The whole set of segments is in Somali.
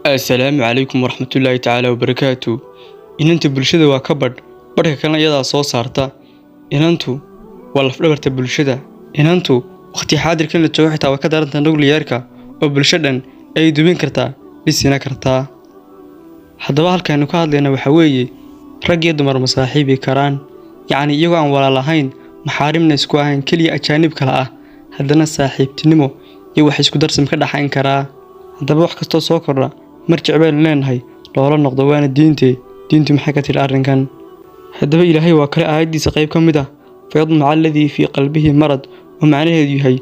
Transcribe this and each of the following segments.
السلام عليكم ورحمة الله تعالى وبركاته. إن أنت بلشدة وكبر بركة كان يدا صو صارتا إن أنتو والله فلبرت بلشدة إن أنتو وقتي حاضر كل التوحيد أو كذا أنت نقول ياركا وبلشدة أي دوبين كرتا بسينا كرتا هذا واحد كانوا كهذا لنا وحوي رجع دمر مصاحبي كران يعني يجوا ولا لهين محارمنا اسكواهن كلي أجانب كلا هذانا صاحب تنمو يوحي اسكو درس مكدا حين كرا هذا wax kasto soo kordha marjic baan leenahay loola noqdo waana diintii maxay ka tiri arrinkan hadaba ilaahay waa kale aayadiisa qayb kamid ah fayadma alladhi fi qalbihi marad oo macnaheedu yahay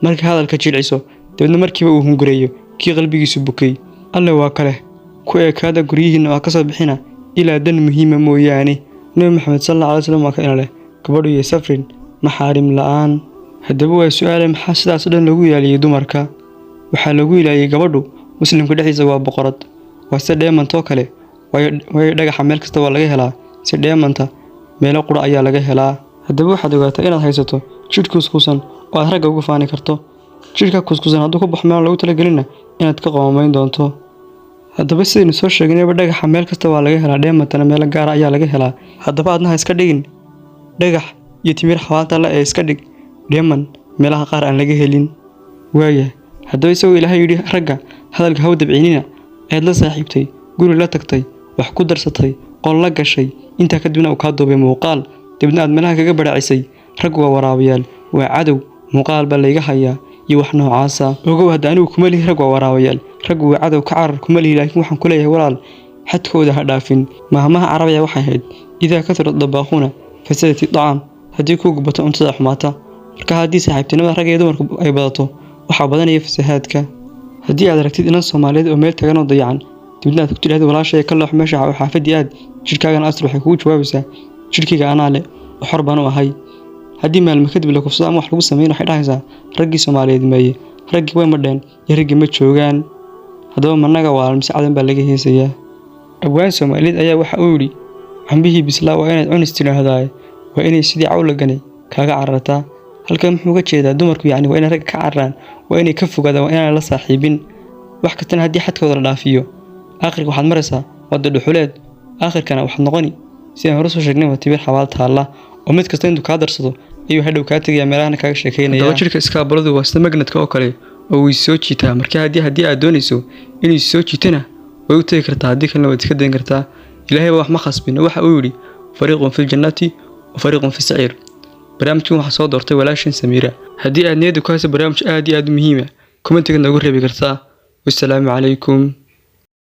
marka hadalka jilciso dibna markiiba uu hungureeyo kii qalbigiisu bukay alle waa kale ku eekaada guryihiina waa ka soo bixina ilaa dan muhiima mooyaane nabi maxamed sallallahu alayhi wasallam waa ka inale gabadhu iyo safrin maxaarim la'aan hadaba waa su'aale maxaa sidaas dhan lagu yaaliyay dumarka waxaa lagu ilaayay gabadhu muslimka dhexdiisa waa boqorad waa si dheemanto kale way dhagaxa meel kasta waa laga helaa si dheemanta meel qura ayaa laga helaa hadaba waxaad ogaataa inaad haysato jidh kuskuusan oo aad ragga uga faani karto jidhka kuskuusan hadduu ku baxo meel lagu talagelina inaad ka qoomayn doonto hadaba sidaynu soo sheegnayba dhagaxa meel kasta waa laga helaa dheemantana meel gaar ayaa laga helaa hadaba aadna iska dhigin dhagax iyo timir xawaanta la iska dhig dheeman meelaha qaar aan laga helin waaya hadaba isagoo ilaahay yiri ragga hadalka haw dabciinina aad la saaxiibtay guri la tagtay wax ku darsatay qol la gashay inta ka dibna uu ka doobay muuqaal dibna aad meelaha kaga baracisay rag waa waraabayaal waa cadow muuqaal baa layga hayaa iyo wax noocaas ah ogow hadda anigu kuma lihi rag waa waraabayaal rag waa cadow ka carar kuma lihi laakiin waxaan ku leeyahay walaal xadkooda ha dhaafin maahmaha carabiga waxay ahayd idaa kasra dabaaquna fasadati daam hadii ku gubato cuntada xumaata marka hadii saaxiibtinimada rag iyo dumarku ay badato waxa badanaya fasahaadka hadii aad aragtid in Soomaaliyeed oo meel tagan oo dayacan dibna aad ku tiraahdo walaashay ka loox meesha oo xaafadii aad jirkaagan asr waxay kugu jawaabaysaa jirkiga ana leh xor baan u ahay hadii maalmo kadib la kufsado ama wax lagu sameeyo waxay dhahaysaa raggii Soomaaliyeed meeyay raggii way madheen iyo raggii ma joogaan hadaba managa waa miscadan baa laga heesayaa abwaan Soomaaliyeed ayaa waxa uu yiri xambihii bislaa waa inaad cunis tiraahdaa waa inay sidii cawl laganay kaaga carartaa halka muxuu ka jeedaa dumarku yaani waa inay rag ka cararaan waa inay ka fogaadaan waa inay la saaxiibin wax kasta hadii xadkooda la dhaafiyo aakhirka waxaad maraysaa wada dhuxuleed aakhirkana waxaad noqoni si aan hore soo sheegnay waa tibir xawaal taala oo mid kasta intuu ka darsado ayuu hadhow ka tagaya meelaha kaaga sheekeynaya daba jirka iskaabaladu waa sida magnetka oo kale oo way soo jiitaa marka hadii aad doonayso inuu soo jiitana way u tagi kartaa hadii kalena waad iska dayn kartaa ilaahay wax ma khasbin waxa uu yiri fariiqun fil jannati wa fariiqun fis sa'ir barnaamijkan waxa soo doortay walaashin Samiira hadii aad niyadu ka hayso barnaamij aad iyo aad muhiim ah commentiga nagu reebi kartaa wassalaamu calaykum